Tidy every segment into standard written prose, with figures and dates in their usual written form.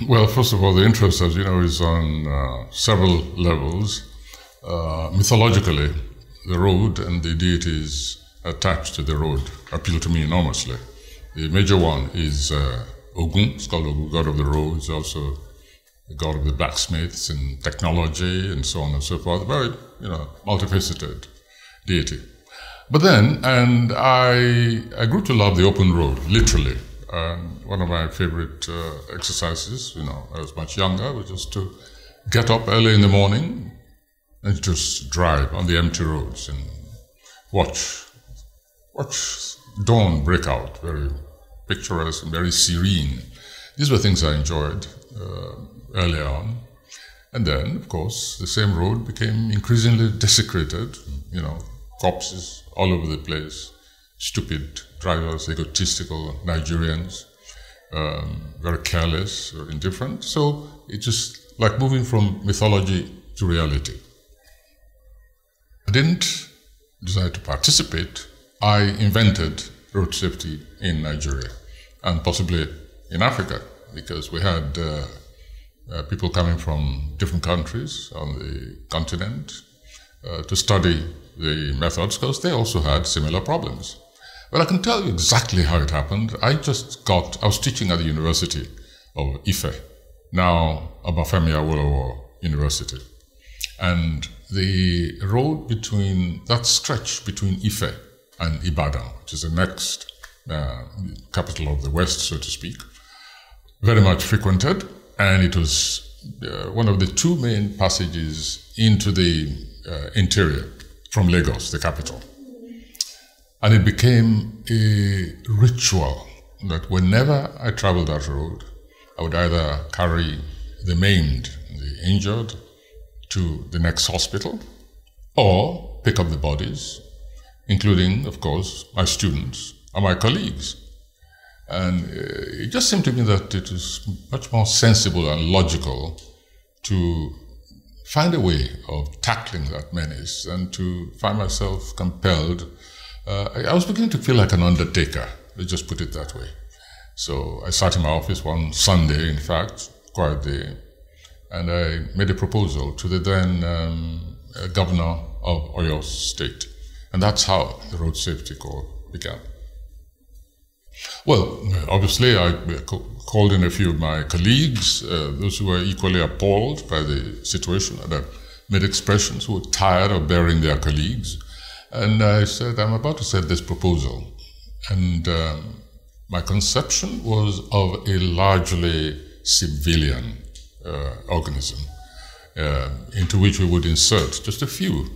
Well, first of all, the interest, as you know, is on several levels. Mythologically, the road and the deities attached to the road appeal to me enormously. The major one is Ogun, it's called Ogun, god of the roads, also the god of the blacksmiths and technology and so on and so forth. Very, multifaceted deity. But then, and I grew to love the open road, literally. One of my favorite exercises, I was much younger, was just to get up early in the morning and just drive on the empty roads and watch dawn break out, very picturesque and very serene. These were things I enjoyed early on. And then, of course, the same road became increasingly desecrated, corpses all over the place, stupid drivers, egotistical Nigerians, very careless or indifferent. So it's just like moving from mythology to reality. I didn't decide to participate. I invented road safety in Nigeria and possibly in Africa, because we had people coming from different countries on the continent to study the methods, because they also had similar problems. Well, I can tell you exactly how it happened. I was teaching at the University of Ife, now Obafemi Awolowo University. And the road that stretch between Ife and Ibadan, which is the next capital of the West, so to speak, very much frequented. And it was one of the two main passages into the interior from Lagos, the capital. And it became a ritual that whenever I traveled that road, I would either carry the maimed, the injured, to the next hospital, or pick up the bodies, including, of course, my students and my colleagues. And it just seemed to me that it was much more sensible and logical to find a way of tackling that menace and to find myself compelled. I was beginning to feel like an undertaker, let's just put it that way. So I sat in my office one Sunday, in fact, quiet day, and I made a proposal to the then governor of Oyo State. And that's how the Road Safety Corps began. Well, obviously, I called in a few of my colleagues, those who were equally appalled by the situation, and I made expressions who were tired of burying their colleagues. And I said, I'm about to set this proposal. And my conception was of a largely civilian organism into which we would insert just a few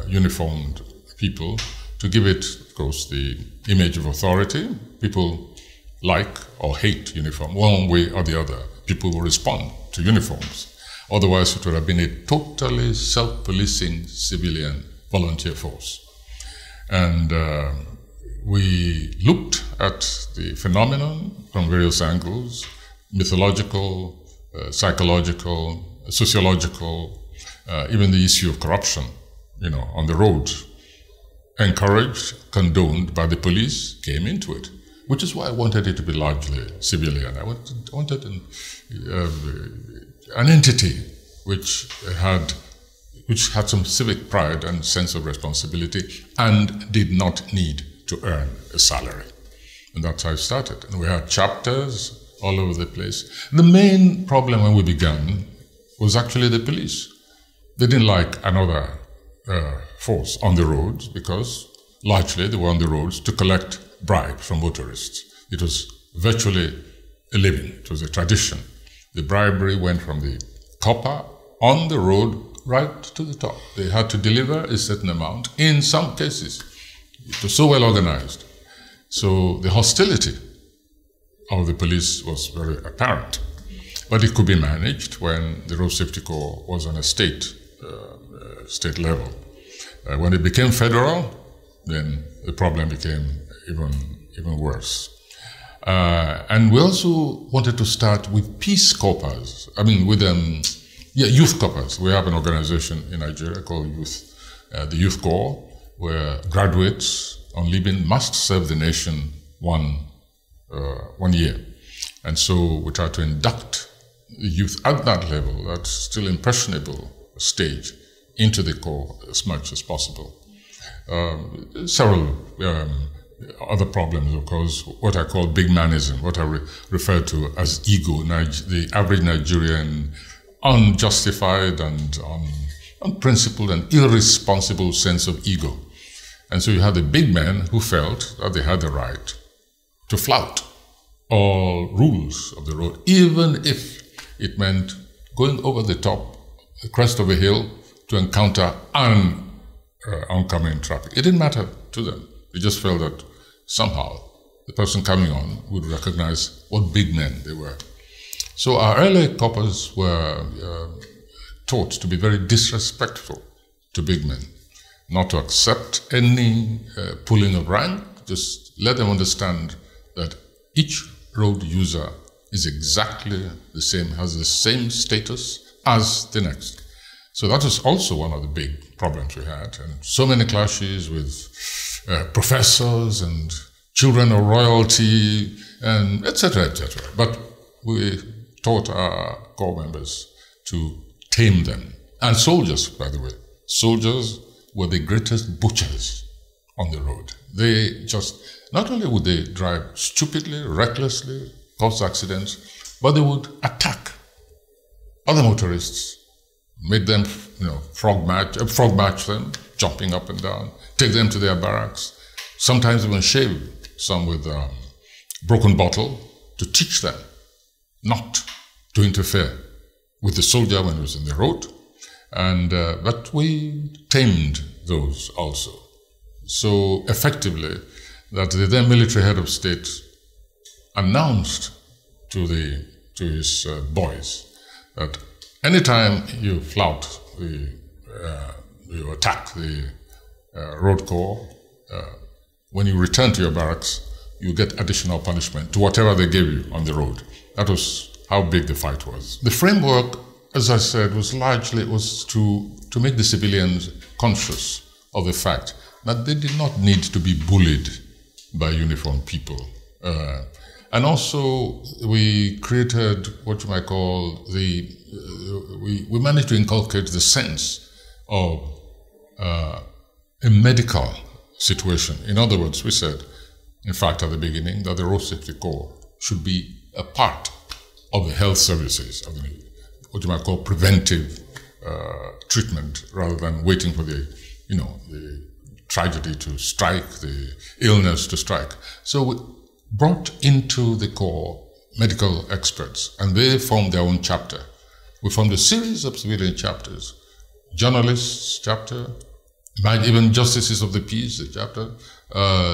uniformed people to give it, of course, the image of authority. People like or hate uniform, one way or the other. People will respond to uniforms. Otherwise, it would have been a totally self-policing civilian volunteer force. And we looked at the phenomenon from various angles: mythological, psychological, sociological, even the issue of corruption, on the roads. Encouraged, condoned by the police, came into it, which is why I wanted it to be largely civilian. I wanted an entity which had some civic pride and sense of responsibility and did not need to earn a salary. And that's how I started. And we had chapters all over the place. The main problem when we began was actually the police. They didn't like another force on the roads because largely they were on the roads to collect bribes from motorists. It was virtually a living. It was a tradition. The bribery went from the copper on the road right to the top. They had to deliver a certain amount. In some cases, it was so well organized. So the hostility of the police was very apparent. But it could be managed when the Road Safety Corps was on a state level. When it became federal, then the problem became even worse. And we also wanted to start with peace corps. Youth corps. We have an organization in Nigeria called the Youth Corps, where graduates on leaving must serve the nation one year. And so we try to induct the youth at that level, that still impressionable stage, into the Corps as much as possible. Several other problems, of course, what I call big manism, what I refer to as ego, the average Nigerian unjustified and unprincipled and irresponsible sense of ego. And so you had the big men who felt that they had the right to flout all rules of the road, even if it meant going over the top, the crest of a hill, to encounter oncoming traffic. It didn't matter to them. They just felt that somehow the person coming on would recognize what big men they were. So our early corpers were taught to be very disrespectful to big men, not to accept any pulling of rank, just let them understand that each road user is exactly the same, has the same status as the next. So that was also one of the big problems we had, and so many clashes with professors and children of royalty, and etc., etc. But we taught our corps members to tame them. And soldiers, by the way. Soldiers were the greatest butchers on the road. They just, not only would they drive stupidly, recklessly, cause accidents, but they would attack other motorists, make them, frog match them, jumping up and down, take them to their barracks, sometimes even shave some with a broken bottle to teach them not to interfere with the soldier when he was in the road. And but we tamed those also. So effectively that the then military head of state announced to his boys that anytime you flout you attack the road corps, when you return to your barracks, you get additional punishment to whatever they gave you on the road. That was how big the fight was. The framework, as I said, was largely to make the civilians conscious of the fact that they did not need to be bullied by uniformed people. And also, we created what you might call we managed to inculcate the sense of a medical situation. In other words, we said, in fact, at the beginning, that the Road Safety Corps should be a part of the health services, of what you might call preventive treatment, rather than waiting for the tragedy to strike, the illness to strike. So we brought into the Corps medical experts, and they formed their own chapter. We formed a series of civilian chapters, journalists chapter, even justices of the peace, the chapter,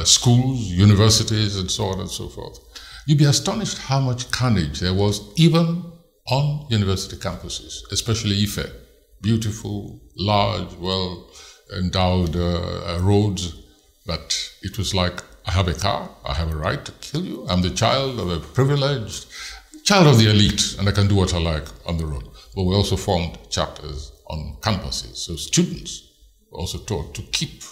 schools, universities, and so on and so forth. You'd be astonished how much carnage there was even on university campuses, especially Ife. Beautiful, large, well-endowed roads, but it was like, I have a car, I have a right to kill you, I'm the child of a privileged, child of the elite, and I can do what I like on the road. But we also formed chapters on campuses, so students were also taught to keep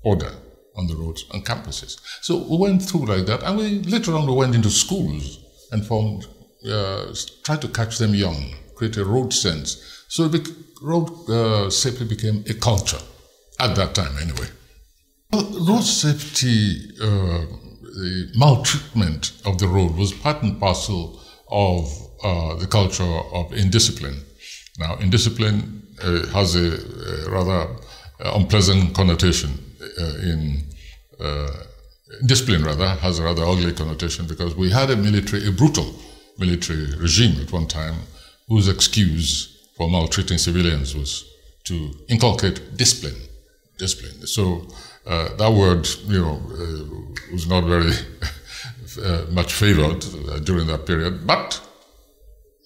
order on the roads and campuses. So we went through like that, and later on we went into schools and formed, tried to catch them young, create a road sense. So road safety became a culture, at that time anyway. Road safety, the maltreatment of the road was part and parcel of the culture of indiscipline. Now, indiscipline has a rather unpleasant connotation. Discipline, rather, has a rather ugly connotation, because we had a brutal military regime at one time whose excuse for maltreating civilians was to inculcate discipline. So that word, was not very much favored during that period. But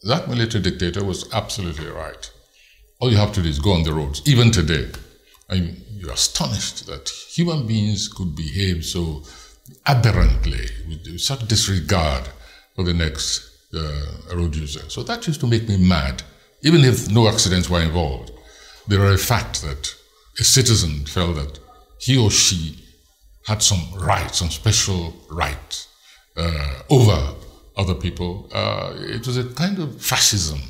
that military dictator was absolutely right. All you have to do is go on the roads, even today. You're astonished that human beings could behave so aberrantly, with such disregard for the next road user. So that used to make me mad, even if no accidents were involved. There are a fact that a citizen felt that he or she had some rights, some special rights over other people. It was a kind of fascism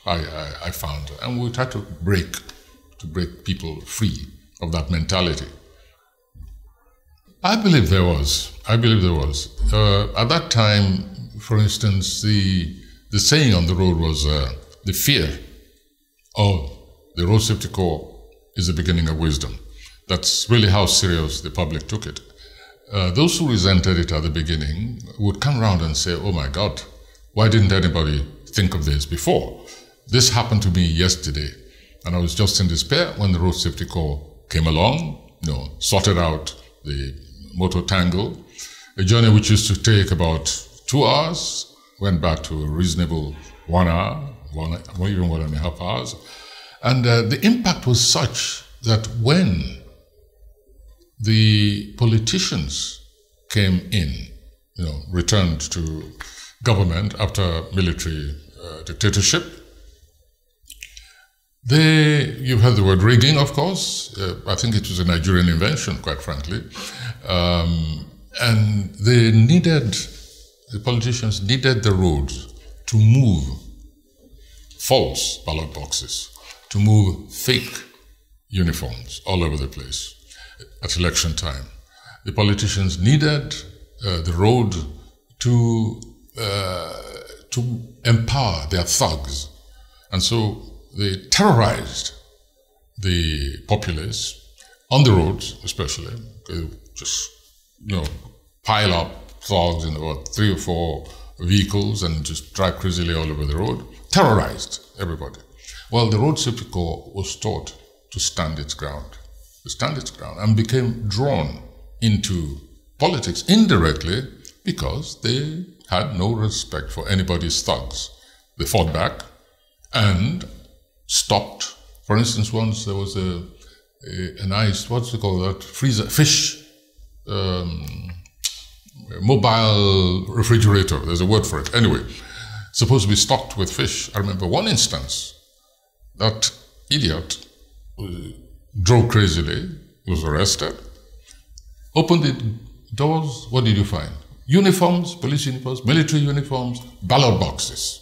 I found, and we tried to break people free of that mentality. I believe there was. At that time, for instance, the saying on the road was the fear of the road safety corps is the beginning of wisdom. That's really how serious the public took it. Those who resented it at the beginning would come around and say, oh my God, why didn't anybody think of this before? This happened to me yesterday, and I was just in despair when the road safety corps came along, sorted out the motor tangle. A journey which used to take about 2 hours went back to a reasonable 1 hour, even 1.5 hours. And the impact was such that when the politicians came in, returned to government after military dictatorship, you've heard the word rigging, of course. I think it was a Nigerian invention, quite frankly. And the politicians needed the roads to move false ballot boxes, to move fake uniforms all over the place at election time. The politicians needed the road to empower their thugs. And so they terrorized the populace on the roads, especially. They just, pile up thugs in about 3 or 4 vehicles and just drive crazily all over the road. Terrorized everybody. Well, the road safety corps was taught to stand its ground, and became drawn into politics indirectly because they had no respect for anybody's thugs. They fought back and stopped. For instance, once there was an ice, what's it called, that freezer, fish, mobile refrigerator, there's a word for it. Anyway, supposed to be stocked with fish. I remember one instance, that idiot drove crazily, was arrested, opened the doors, what did you find? Uniforms, police uniforms, military uniforms, ballot boxes.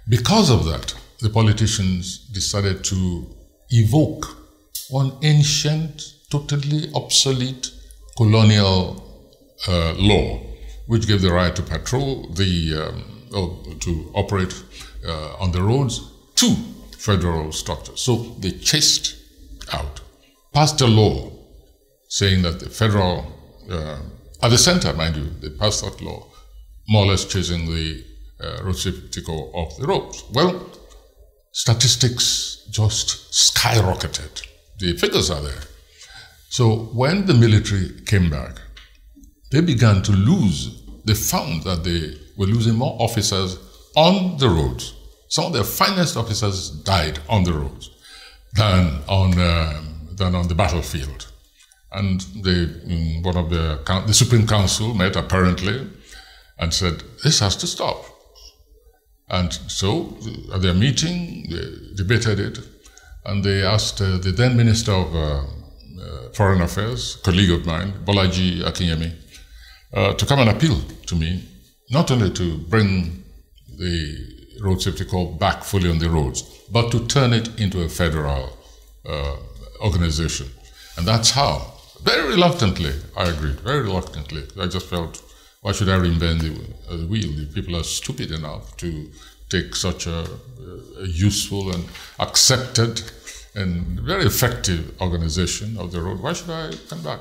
Because of that, the politicians decided to evoke one ancient, totally obsolete colonial law, which gave the right to patrol to operate on the roads to federal structures. So they chased out, passed a law saying that the federal, at the center, mind you, they passed that law, more or less chasing the road safety corps off the roads. Well, statistics just skyrocketed. The figures are there. So when the military came back, they began to lose. They found that they were losing more officers on the roads. Some of their finest officers died on the roads than on the battlefield. And one of the Supreme Council met apparently and said, this has to stop. And so at their meeting, they debated it, and they asked the then Minister of Foreign Affairs, colleague of mine, Bolaji Akinyemi, to come and appeal to me, not only to bring the road safety corps back fully on the roads, but to turn it into a federal organization. And that's how, very reluctantly, I agreed, very reluctantly. I just felt, why should I reinvent the wheel? The people are stupid enough to take such a useful and accepted and very effective organization of the road. Why should I come back?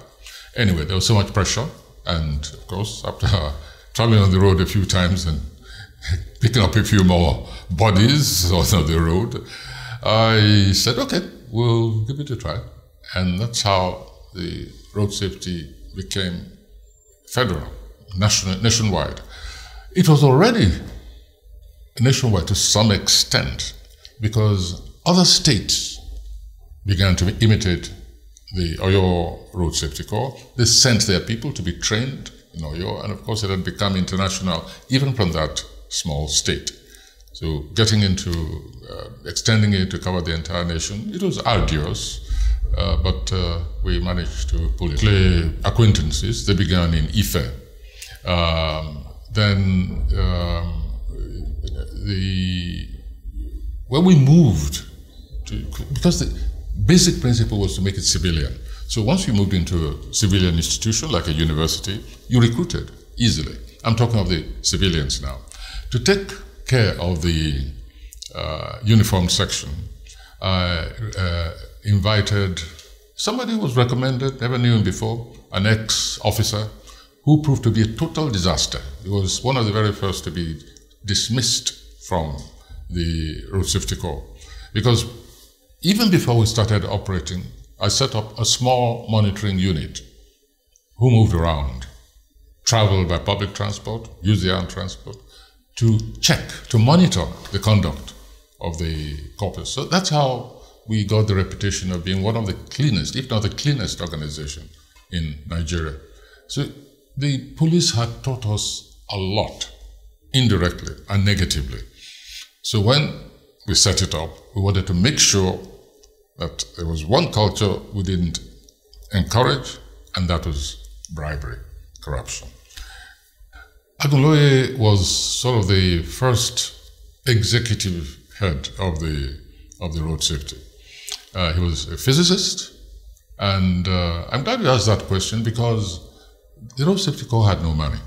Anyway, there was so much pressure. And of course, after traveling on the road a few times and picking up a few more bodies on the road, I said, okay, we'll give it a try. And that's how the road safety became federal, nationwide. It was already nationwide to some extent because other states began to imitate the Oyo Road Safety Corps. They sent their people to be trained in Oyo, and of course it had become international even from that small state. So getting into, extending it to cover the entire nation, it was arduous, but we managed to pull it. Acquaintances, they began in Ife. then when we moved to, because the basic principle was to make it civilian. So once you moved into a civilian institution like a university, you recruited easily. I'm talking of the civilians now. To take care of the uniformed section, I invited somebody who was recommended, never knew him before, an ex-officer who proved to be a total disaster. He was one of the very first to be dismissed from the Road Safety Corps. Because even before we started operating, I set up a small monitoring unit who moved around, traveled by public transport, used the armed transport, to check, to monitor the conduct of the corps. So that's how we got the reputation of being one of the cleanest, if not the cleanest organization in Nigeria. So the police had taught us a lot, indirectly and negatively. So when we set it up, we wanted to make sure that there was one culture we didn't encourage, and that was bribery, corruption. Agunloye was sort of the first executive head of the road safety. He was a physicist, and I'm glad you asked that question because the Road Safety Corps had no money.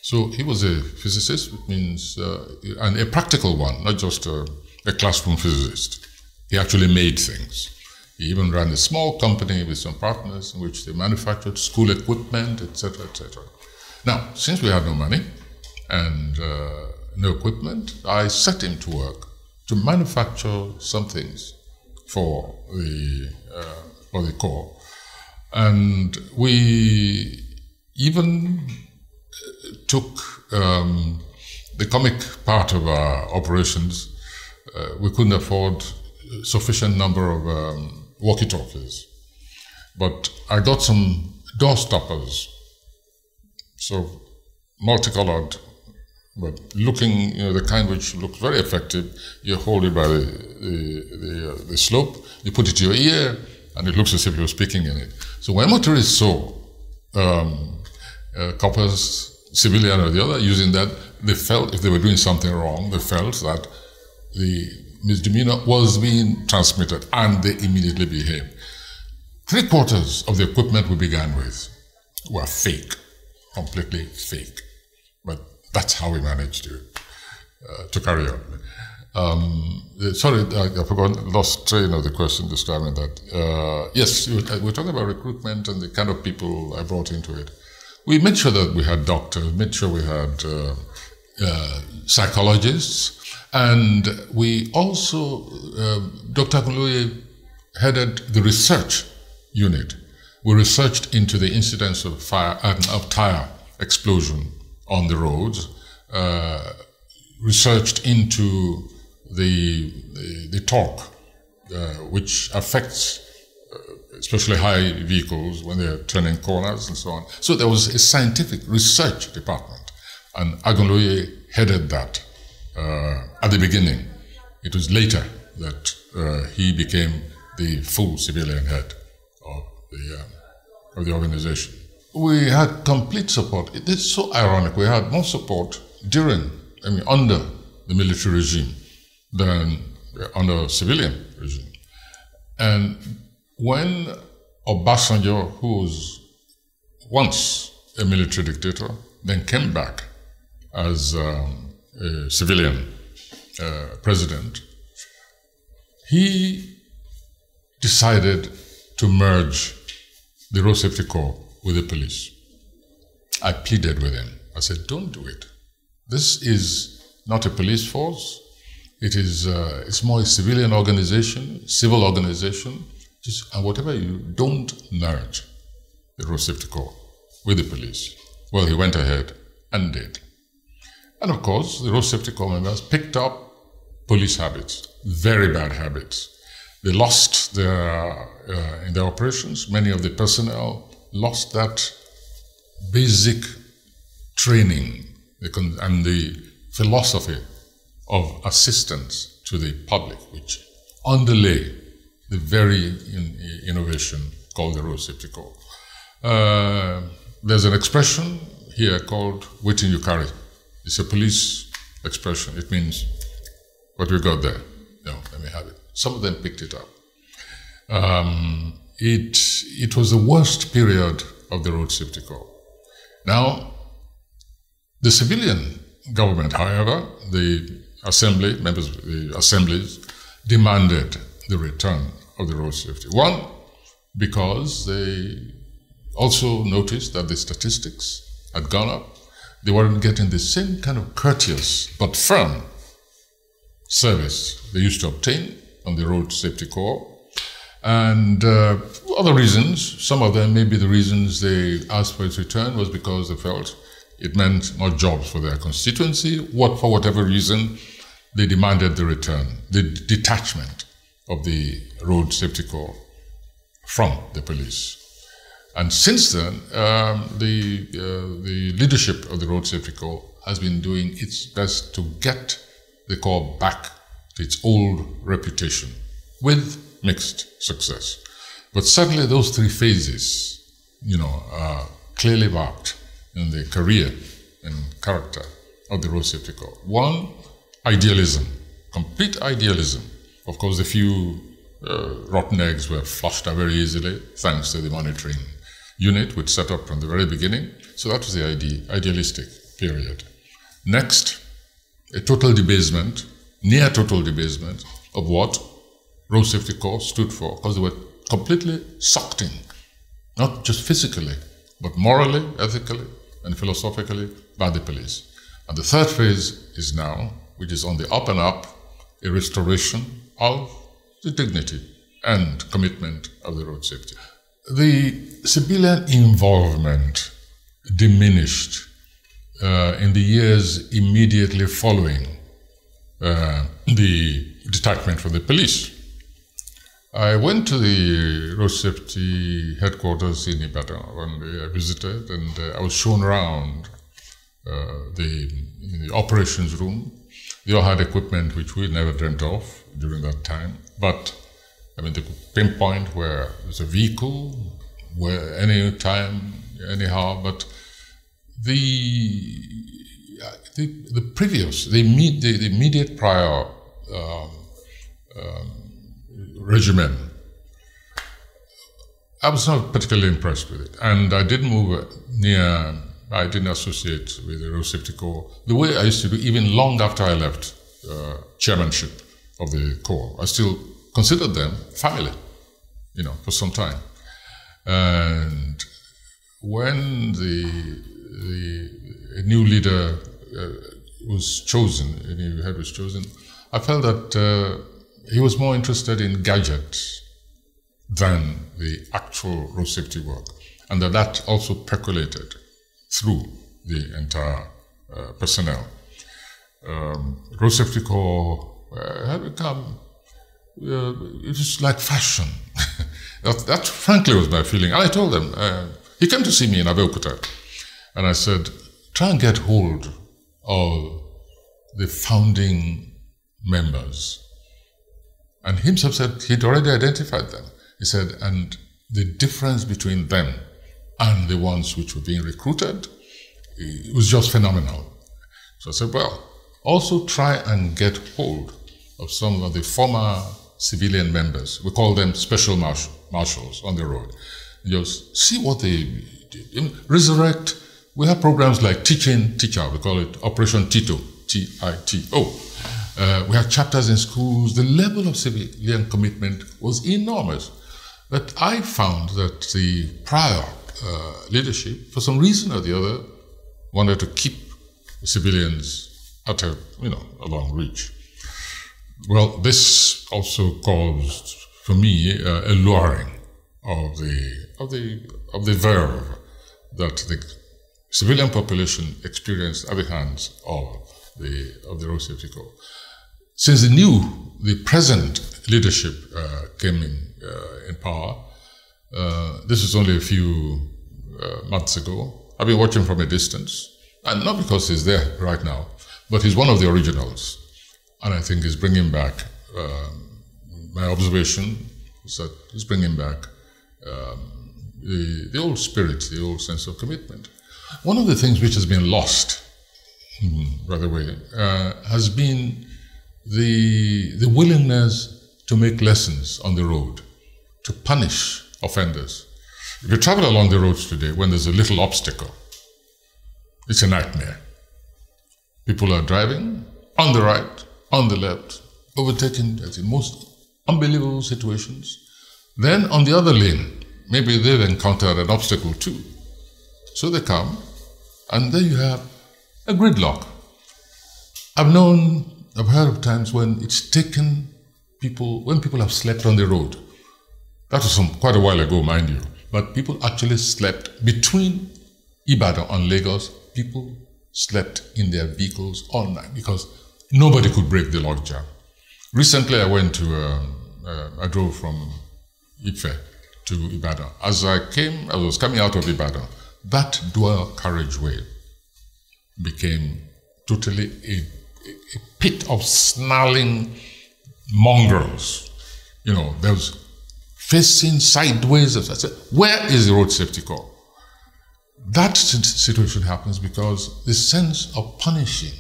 So he was a physicist, which means, and a practical one, not just a classroom physicist. He actually made things. He even ran a small company with some partners in which they manufactured school equipment, etc., etc. Now, since we had no money and no equipment, I set him to work to manufacture some things for the Corps. And we even took the comic part of our operations. We couldn't afford a sufficient number of walkie-talkies, but I got some door stoppers, so multicolored, but looking, the kind which looks very effective. You hold it by the slope, you put it to your ear, and it looks as if you're speaking in it. So when motorists saw coppers, civilian or the other, using that, they felt if they were doing something wrong, they felt that the misdemeanor was being transmitted, and they immediately behaved. 3/4 of the equipment we began with were fake, completely fake. But that's how we managed to carry on. Sorry, I forgot, lost train of the question this time in that. Yes, we're talking about recruitment and the kind of people I brought into it. We made sure that we had doctors, made sure we had psychologists, and we also, Dr. Agunloye headed the research unit. We researched into the incidence of tire explosion on the roads, researched into the torque, which affects especially high vehicles when they're turning corners and so on. So there was a scientific research department, and Agunloye headed that at the beginning. It was later that he became the full civilian head of the organization. We had complete support. It is so ironic. We had more support under the military regime than under civilian regime. And when Obasanjo, who was once a military dictator, then came back as a civilian president, he decided to merge the Road Safety Corps with the police. I pleaded with him. I said, don't do it. This is not a police force. It's more a civilian organization, civil organization. And whatever you do, don't merge the Road Safety Corps with the police. Well, he went ahead and did. And of course, the Road Safety Corps members picked up police habits, very bad habits. They lost in their operations, many of the personnel lost that basic training and the philosophy of assistance to the public, which underlay the very innovation called the Road Safety Corps. There's an expression here called "waiting you carry." It's a police expression. It means what we got there. No, let me have it. Some of them picked it up. It was the worst period of the Road Safety Corps. Now, the civilian government, however, the assembly, members of the assemblies, demanded the return of the road safety. One, because they also noticed that the statistics had gone up. They weren't getting the same kind of courteous but firm service they used to obtain on the Road Safety Corps. And other reasons, some of them, maybe the reasons they asked for its return was because they felt it meant more jobs for their constituency. For whatever reason, they demanded the return, the detachment of the Road Safety Corps from the police. And since then, the leadership of the Road Safety Corps has been doing its best to get the Corps back to its old reputation, with mixed success. But certainly those three phases, are clearly marked in the career and character of the Road Safety Corps. One, idealism, complete idealism. Of course, the few rotten eggs were flushed out very easily, thanks to the monitoring unit, which set up from the very beginning. So that was the idealistic period. Next, a total debasement, near total debasement of what Road Safety Corps stood for, because they were completely sucked in, not just physically, but morally, ethically, and philosophically by the police. And the third phase is now, which is on the up and up, a restoration of the dignity and commitment of the road safety. The civilian involvement diminished in the years immediately following the detachment from the police. I went to the road safety headquarters in Ibadan one day. I visited, and I was shown around the operations room. They all had equipment which we never dreamt of during that time. But I mean, they could pinpoint where there's a vehicle, where any time, anyhow. But the immediate prior regimen, I was not particularly impressed with it, and I didn't I didn't associate with the Road Safety Corps the way I used to do, even long after I left chairmanship of the Corps. I still considered them family, for some time. And when a new leader was chosen, a new head was chosen, I felt that he was more interested in gadgets than the actual road safety work, and that also percolated through the entire personnel. Road Safety Corps had become, it was like fashion. that frankly was my feeling. And I told them, he came to see me in Abeokuta, and I said, try and get hold of the founding members. And he himself said he'd already identified them. He said, and the difference between them and the ones which were being recruited, it was just phenomenal. So I said, well, also try and get hold of some of the former civilian members. We call them special marshals on the road. Just see what they did. Resurrect. We have programs like Teaching Teacher. We call it Operation Tito, T-I-T-O. We had chapters in schools. The level of civilian commitment was enormous. But I found that the prior leadership, for some reason or the other, wanted to keep civilians at a long reach. Well, this also caused, for me, a lowering of the verve that the civilian population experienced at the hands of the Road Safety Corps. Since the present leadership came in power, this is only a few months ago. I've been watching from a distance, and not because he's there right now, but he's one of the originals, and I think he's bringing back. My observation is that he's bringing back the old spirit, the old sense of commitment. One of the things which has been lost by the way, has been the willingness to make lessons on the road, to punish offenders. If you travel along the roads today, when there's a little obstacle, it's a nightmare. People are driving on the right, on the left, overtaken at the most unbelievable situations. Then on the other lane, maybe they've encountered an obstacle too. So they come, and there you have a gridlock. I've heard of times when it's taken people, when people have slept on the road. That was quite a while ago, mind you. But people actually slept between Ibadan and Lagos. People slept in their vehicles all night because nobody could break the logjam. Recently, I drove from Ife to Ibadan. As I was coming out of Ibadan, that dual carriageway became totally a pit of snarling mongrels. You know, there was facing sideways. I said, where is the road safety corps? That situation happens because the sense of punishing,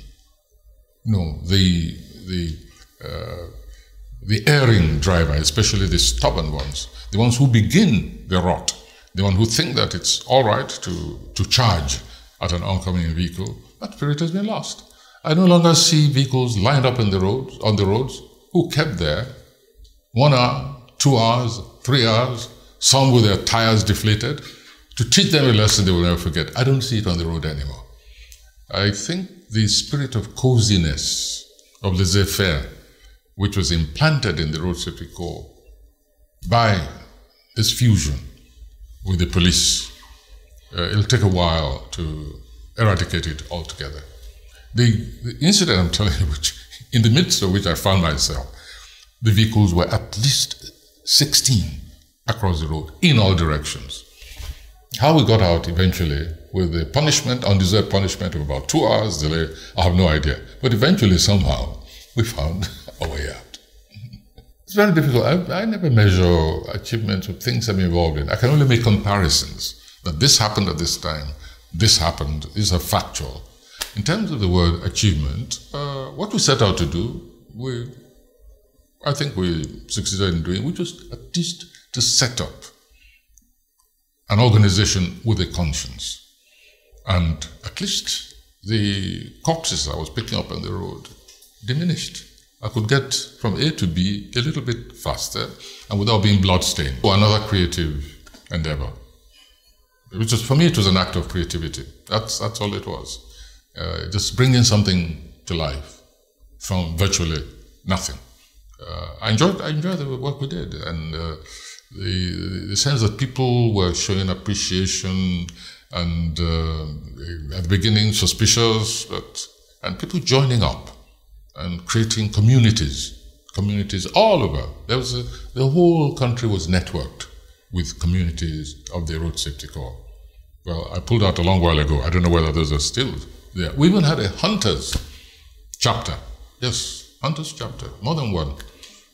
you know, the erring driver, especially the stubborn ones, the ones who begin the rot, the ones who think that it's all right to charge at an oncoming vehicle, that spirit has been lost. I no longer see vehicles lined up on the roads who kept there 1 hour, 2 hours, 3 hours, some with their tires deflated, to teach them a lesson they will never forget. I don't see it on the road anymore. I think the spirit of coziness, of laissez-faire, which was implanted in the road safety corps by this fusion with the police, it'll take a while to eradicate it altogether. The incident I'm telling you, which, in the midst of which I found myself, the vehicles were at least 16 across the road in all directions. How we got out eventually with the punishment, undeserved punishment of about 2 hours delay, I have no idea. But eventually, somehow, we found a way out. It's very difficult. I never measure achievements of things I'm involved in. I can only make comparisons. That this happened at this time, this happened, these are factual. In terms of the word achievement, what we set out to do, I think we succeeded in doing, which was at least to set up an organization with a conscience. And at least the corpses I was picking up on the road diminished. I could get from A to B a little bit faster and without being bloodstained. Or another creative endeavor. Which was, for me, it was an act of creativity. That's all it was. Just bringing something to life from virtually nothing. I enjoyed the work we did, and the sense that people were showing appreciation, and at the beginning suspicious, and people joining up and creating communities all over. The whole country was networked with communities of the road safety corps. Well, I pulled out a long while ago. I don't know whether those are still there. We even had a hunters chapter. Yes, hunters chapter, more than one.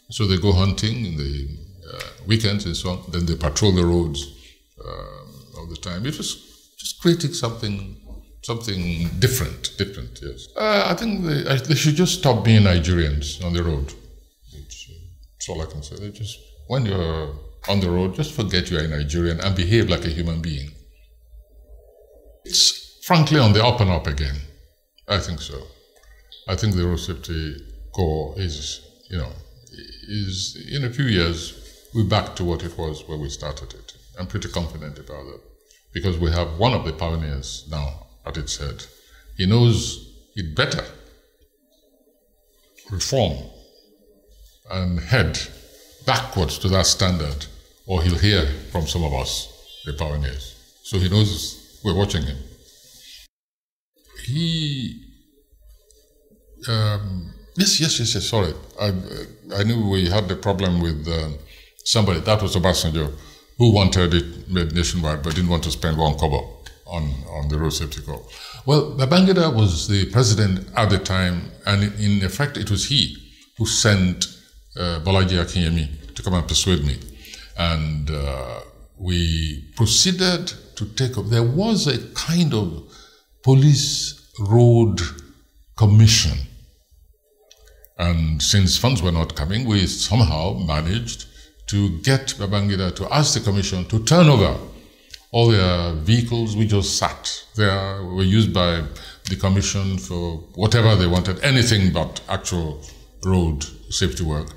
So they go hunting in the weekends and so on. Then they patrol the roads all the time. It was just creating something different. Yes. I think they should just stop being Nigerians on the road. That's all I can say. When you're on the road, just forget you're a Nigerian and behave like a human being. It's frankly on the up and up again. I think so. I think the road safety corps is in a few years, we're back to what it was when we started it. I'm pretty confident about that because we have one of the pioneers now at its head. He knows it better reform and head backwards to that standard, or he'll hear from some of us, the pioneers. So he knows we're watching him. Yes, sorry. I knew we had the problem with somebody, that was Obasanjo, who wanted it made nationwide but didn't want to spend 1 kobo on the road safety corps. Well, Babangida was the president at the time, and in effect it was he who sent Bolaji Akinyemi to come and persuade me. And we proceeded to take up. There was a kind of police road commission. And since funds were not coming, we somehow managed to get Babangida to ask the commission to turn over all their vehicles. We just sat there, were used by the commission for whatever they wanted, anything but actual road safety work.